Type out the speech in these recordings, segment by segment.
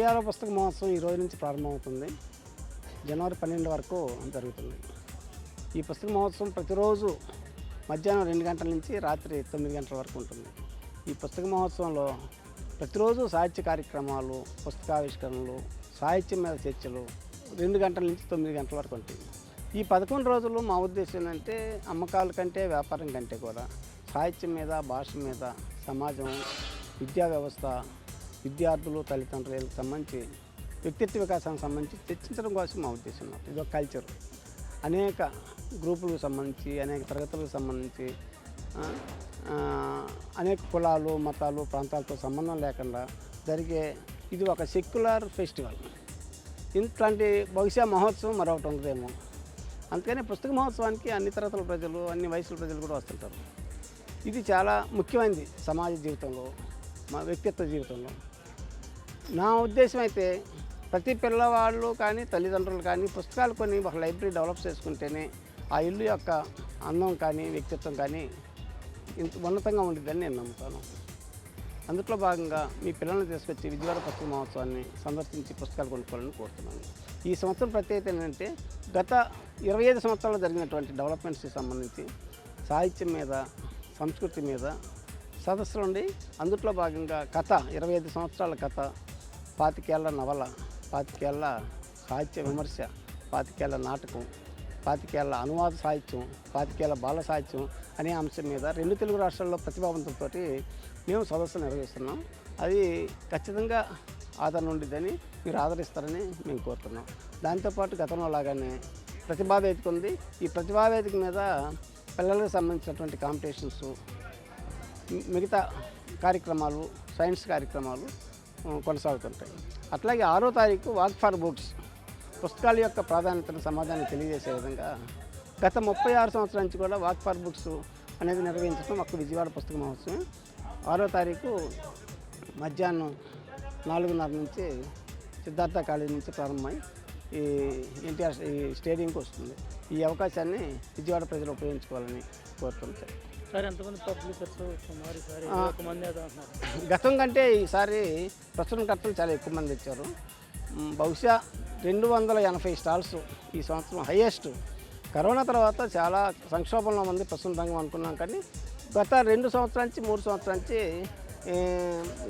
56వ పుస్తక మహోత్సవం ఈ రోజు నుంచి ప్రారంభమవుతుంది. జనవరి 12 వరకు జరుగుతుంది. ఈ పుస్తక మహోత్సవం ప్రతిరోజు మధ్యాహ్నం 2 గంటల నుంచి రాత్రి 9 గంటల వరకు ఉంటుంది. ఈ పుస్తక మహోత్సవంలో ప్రతిరోజు సాహిత్య కార్యక్రమాలు, పుస్తకావిష్కరణలు, సాహిత్యం మీద చర్చలు 2 గంటల నుంచి 9 గంటల వరకు ఉంటాయి. ఈ 11 రోజులు మా ఉద్దేశం ఏంటంటే అమ్మకాల కంటే, వ్యాపారం కంటే కూడా సాహిత్యం మీద, భాష మీద, సమాజం, విద్యా వ్యవస్థ, విద్యార్థులు, తల్లిదండ్రులకు సంబంధించి వ్యక్తిత్వ వికాసానికి సంబంధించి చర్చించడం కోసం మా ఉద్దేశం. ఇది ఒక కల్చర్. అనేక గ్రూపులకు సంబంధించి, అనేక తరగతులకు సంబంధించి, అనేక కులాలు, మతాలు, ప్రాంతాలతో సంబంధం లేకుండా జరిగే ఇది ఒక సెక్యులర్ ఫెస్టివల్. ఇట్లాంటి బహుశా మహోత్సవం మరొకటి ఉండదేమో. అందుకని పుస్తక మహోత్సవానికి అన్ని తరగతుల ప్రజలు, అన్ని వయసుల ప్రజలు కూడా వస్తుంటారు. ఇది చాలా ముఖ్యమైనది సమాజ జీవితంలో, మా వ్యక్తిత్వ జీవితంలో. నా ఉద్దేశం అయితే ప్రతి పిల్లవాళ్ళు కానీ, తల్లిదండ్రులు కానీ పుస్తకాలు కొని ఒక లైబ్రరీ డెవలప్ చేసుకుంటేనే ఆ ఇల్లు యొక్క అందం కానీ, వ్యక్తిత్వం కానీ ఇంత ఉన్నతంగా ఉంటుందని నేను నమ్ముతాను. అందులో భాగంగా మీ పిల్లల్ని తీసుకొచ్చి విజయవాడ పుస్తక మహోత్సవాన్ని సందర్శించి పుస్తకాలు కొనుక్కోవాలని కోరుతున్నాను. ఈ సంవత్సరం ప్రత్యేకత ఏంటంటే గత 25 సంవత్సరాలు జరిగినటువంటి డెవలప్మెంట్స్కి సంబంధించి సాహిత్యం మీద, సంస్కృతి మీద సదస్సులు ఉండి, అందులో భాగంగా కథ 25 సంవత్సరాల కథ, 25 ఏళ్ల నవల, 25 ఏళ్ల సాహిత్య విమర్శ, 25 ఏళ్ల నాటకం, 25 ఏళ్ల అనువాద సాహిత్యం, 25 ఏళ్ల బాల సాహిత్యం అనే అంశం మీద 2 తెలుగు రాష్ట్రాల్లో ప్రతిభావంతులతో మేము సదస్సులు నిర్వహిస్తున్నాం. అది ఖచ్చితంగా ఆదరణ ఉండిద్దని, మీరు ఆదరిస్తారని మేము కోరుతున్నాం. దాంతోపాటు గతంలో లాగానే ప్రతిభావేదిక ఉంది. ఈ ప్రతిభావేదిక మీద పిల్లలకు సంబంధించినటువంటి కాంపిటీషన్స్, మిగతా కార్యక్రమాలు, సైన్స్ కార్యక్రమాలు కొనసాగుతుంటాయి. అట్లాగే 6వ తారీఖు వాక్ ఫర్ బుక్స్, పుస్తకాల యొక్క ప్రాధాన్యతను సమాజానికి తెలియజేసే విధంగా గత 36 సంవత్సరాల నుంచి కూడా వాక్ ఫర్ బుక్స్ అనేది నిర్వహించడం ఒక విజయవాడ పుస్తక మహోత్సవం. 6వ తారీఖు మధ్యాహ్నం 4:30 నుంచి సిద్ధార్థ కాలేజీ నుంచి ప్రారంభమై ఈ ఎన్టీఆర్ ఈ స్టేడియంకి వస్తుంది. ఈ అవకాశాన్ని విజయవాడ ప్రజలు ఉపయోగించుకోవాలని కోరుతుంటారు. సార్, ఎంతమంది పబ్లిషర్స్ సుమారు మంది అంటున్నారు? గతం కంటే ఈసారి ప్రచురణకర్తలు చాలా ఎక్కువ మంది వచ్చారు. బహుశా 280 స్టాల్స్ ఈ సంవత్సరం హైయెస్ట్. కరోనా తర్వాత చాలా సంక్షోభంలో ఉంది ప్రస్తుత రంగం అనుకున్నాం, కానీ గత 2 సంవత్సరాల నుంచి 3 సంవత్సరాల నుంచి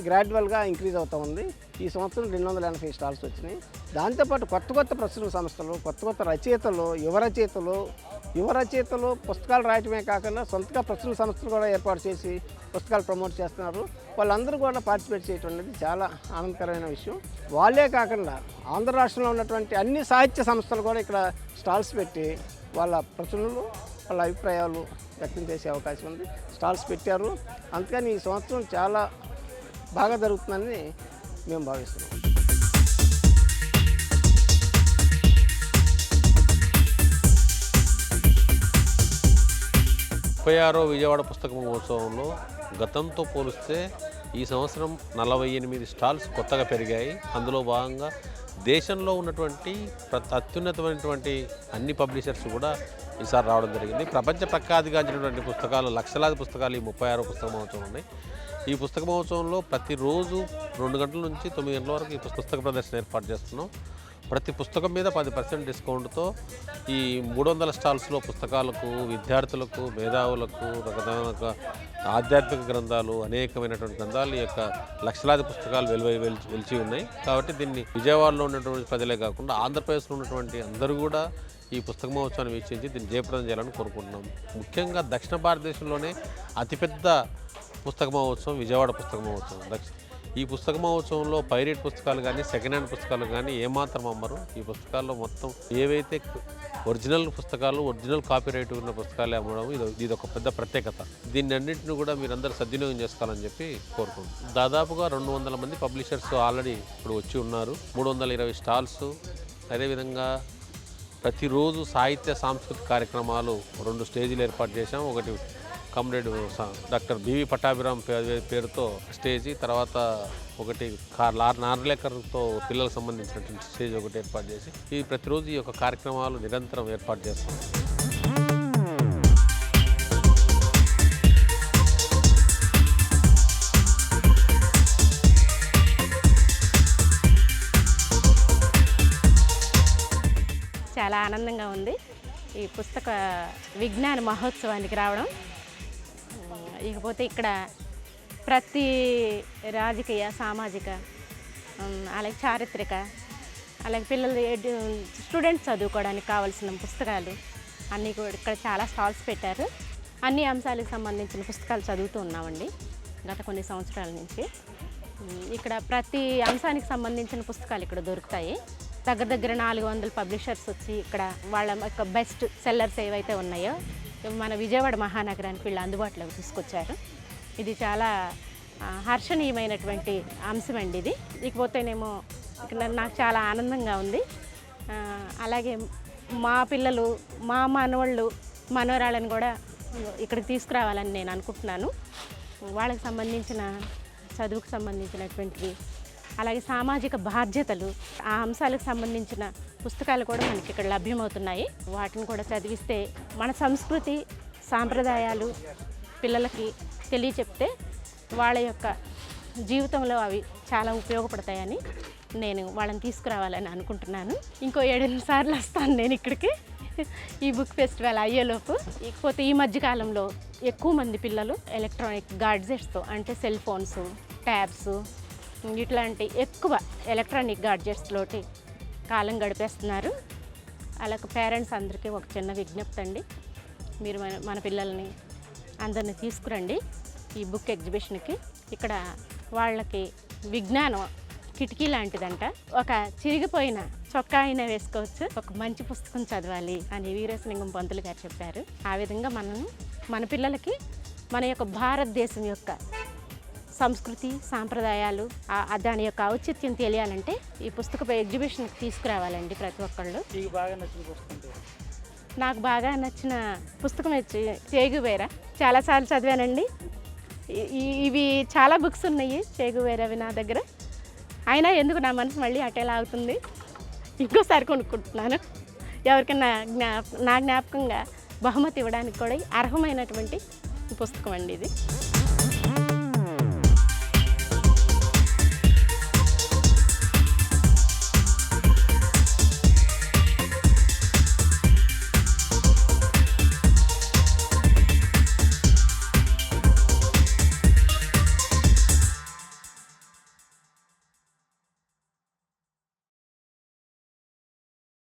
గ్రాడ్యువల్గా ఇంక్రీజ్ అవుతూ ఉంది. ఈ సంవత్సరం 280 స్టాల్స్ వచ్చినాయి. దాంతోపాటు కొత్త ప్రచురణ సంస్థలు, కొత్త రచయితలు, యువ రచయితలు పుస్తకాలు రాయటమే కాకుండా సొంతగా ప్రచురణ సంస్థలు కూడా ఏర్పాటు చేసి పుస్తకాలు ప్రమోట్ చేస్తున్నారు. వాళ్ళందరూ కూడా పార్టిసిపేట్ చేయడం అనేది చాలా ఆనందకరమైన విషయం. వాళ్ళే కాకుండా ఆంధ్ర రాష్ట్రంలో ఉన్నటువంటి అన్ని సాహిత్య సంస్థలు కూడా ఇక్కడ స్టాల్స్ పెట్టి వాళ్ళ ప్రచురణలు, వాళ్ళ అభిప్రాయాలు వ్యక్తం చేసే అవకాశం ఉంది. స్టాల్స్ పెట్టారు. అందుకని ఈ సంవత్సరం చాలా బాగా జరుగుతుందని మేము భావిస్తున్నాం. 36వ విజయవాడ పుస్తక మహోత్సవంలో గతంతో పోలిస్తే ఈ సంవత్సరం 48 స్టాల్స్ కొత్తగా పెరిగాయి. అందులో భాగంగా దేశంలో ఉన్నటువంటి అత్యున్నతమైనటువంటి అన్ని పబ్లిషర్స్ కూడా ఈసారి రావడం జరిగింది. ప్రపంచ ప్రఖ్యాతిగాంచినటువంటి పుస్తకాలు, లక్షలాది పుస్తకాలు ఈ 36వ పుస్తక మహోత్సవం ఉన్నాయి. ఈ పుస్తక మహోత్సవంలో ప్రతిరోజు 2 గంటల నుంచి 9 గంటల వరకు ఈ పుస్తక ప్రదర్శన ఏర్పాటు చేస్తున్నాం. ప్రతి పుస్తకం మీద 10% డిస్కౌంట్తో ఈ 300 స్టాల్స్లో పుస్తకాలకు, విద్యార్థులకు, మేధావులకు, రకరకాల ఆధ్యాత్మిక గ్రంథాలు, అనేకమైనటువంటి గ్రంథాలు, ఈ యొక్క లక్షలాది పుస్తకాలు వెలిచి ఉన్నాయి. కాబట్టి దీన్ని విజయవాడలో ఉన్నటువంటి ప్రజలే కాకుండా ఆంధ్రప్రదేశ్లో ఉన్నటువంటి అందరూ కూడా ఈ పుస్తక మహోత్సవాన్ని వీక్షించి దీన్ని జయప్రదం చేయాలని కోరుకుంటున్నాం. ముఖ్యంగా దక్షిణ భారతదేశంలోనే అతిపెద్ద పుస్తక మహోత్సవం విజయవాడ పుస్తక మహోత్సవం. ఈ పుస్తక మహోత్సవంలో పైరేట్ పుస్తకాలు కానీ, సెకండ్ హ్యాండ్ పుస్తకాలు కానీ ఏమాత్రం అమ్మరు. ఈ పుస్తకాల్లో మొత్తం ఏవైతే ఒరిజినల్ పుస్తకాలు, ఒరిజినల్ కాపీరైట్ ఉన్న పుస్తకాలే అమ్మడం ఇది ఒక పెద్ద ప్రత్యేకత. దీన్ని అన్నింటిని కూడా మీరందరూ సద్వినియోగం చేసుకోవాలని చెప్పి కోరుకుంటున్నాం. దాదాపుగా 200 మంది పబ్లిషర్స్ ఆల్రెడీ ఇప్పుడు వచ్చి ఉన్నారు. 320 స్టాల్స్. అదేవిధంగా ప్రతిరోజు సాహిత్య సాంస్కృతిక కార్యక్రమాలు 2 స్టేజీలు ఏర్పాటు చేశాం. ఒకటి కమ్రేడ్ డాక్టర్ బివి పట్టాభిరామ్ పేరుతో స్టేజీ, తర్వాత ఒకటి నార్లేకర్తో పిల్లలకు సంబంధించినటువంటి స్టేజ్ ఒకటి ఏర్పాటు చేసి ఈ ప్రతిరోజు ఈ యొక్క కార్యక్రమాలు నిరంతరం ఏర్పాటు చేస్తాం. చాలా ఆనందంగా ఉంది ఈ పుస్తక విజ్ఞాన మహోత్సవానికి రావడం. ఇకపోతే ఇక్కడ ప్రతి రాజకీయ సామాజిక అలాగే చారిత్రక అలాగే పిల్లలు స్టూడెంట్స్ చదువుకోవడానికి కావాల్సిన పుస్తకాలు అన్నీ కూడా ఇక్కడ చాలా స్టాల్స్ పెట్టారు. అన్ని అంశాలకు సంబంధించిన పుస్తకాలు చదువుతూ ఉన్నామండి గత కొన్ని సంవత్సరాల నుంచి. ఇక్కడ ప్రతి అంశానికి సంబంధించిన పుస్తకాలు ఇక్కడ దొరుకుతాయి. దగ్గర 400 పబ్లిషర్స్ వచ్చి ఇక్కడ వాళ్ళ యొక్క బెస్ట్ సెల్లర్స్ ఏవైతే ఉన్నాయో మన విజయవాడ మహానగరానికి వీళ్ళు అందుబాటులోకి తీసుకొచ్చారు. ఇది చాలా హర్షణీయమైనటువంటి అంశం అండి ఇది. ఇకపోతేనేమో ఇక్కడ నాకు చాలా ఆనందంగా ఉంది. అలాగే మా పిల్లలు మా మనవాళ్ళు మనవరాళ్ళని కూడా ఇక్కడికి తీసుకురావాలని నేను అనుకుంటున్నాను. వాళ్ళకి సంబంధించిన చదువుకు సంబంధించినటువంటివి అలాగే సామాజిక బాధ్యతలు ఆ అంశాలకు సంబంధించిన పుస్తకాలు కూడా మనకి ఇక్కడ లభ్యమవుతున్నాయి. వాటిని కూడా చదివిస్తే మన సంస్కృతి సాంప్రదాయాలు పిల్లలకి తెలియచెప్తే వాళ్ళ యొక్క జీవితంలో అవి చాలా ఉపయోగపడతాయని నేను వాళ్ళని తీసుకురావాలని అనుకుంటున్నాను. ఇంకో 7 సార్లు వస్తాను నేను ఇక్కడికి ఈ బుక్ ఫెస్టివల్ అయ్యేలోపు. ఇకపోతే ఈ మధ్యకాలంలో ఎక్కువ మంది పిల్లలు ఎలక్ట్రానిక్ గాడ్జెట్స్తో అంటే సెల్ ఫోన్స్, ట్యాబ్స్ ఇట్లాంటి ఎక్కువ ఎలక్ట్రానిక్ గాడ్జెట్స్ తోటి కాలం గడిపేస్తున్నారు. అలాగే పేరెంట్స్ అందరికీ ఒక చిన్న విజ్ఞప్తి అండి, మీరు మన పిల్లల్ని అందరిని తీసుకురండి ఈ బుక్ ఎగ్జిబిషన్కి. ఇక్కడ వాళ్ళకి విజ్ఞానం కిటికీ లాంటిదంట. ఒక చిరిగిపోయిన చొక్కా అయినా వేసుకోవచ్చు, ఒక మంచి పుస్తకం చదవాలి అని వీరేశలింగం పంతులు గారు చెప్పారు. ఆ విధంగా మన పిల్లలకి మన యొక్క భారతదేశం యొక్క సంస్కృతి సాంప్రదాయాలు దాని యొక్క ఔచిత్యం తెలియాలంటే ఈ పుస్తక ఎగ్జిబిషన్కి తీసుకురావాలండి ప్రతి ఒక్కళ్ళు. నాకు బాగా నచ్చిన పుస్తకం వచ్చి చేగువేరా. చాలాసార్లు చదివానండి. ఇవి చాలా బుక్స్ ఉన్నాయి చేగువేరావి నా దగ్గర. అయినా ఎందుకు నా మనసు మళ్ళీ అటేలా అవుతుంది, ఇంకోసారి కొనుక్కుంటున్నాను. ఎవరికైనా నా జ్ఞాపకంగా బహుమతి ఇవ్వడానికి కూడా అర్హమైనటువంటి పుస్తకం అండి ఇది.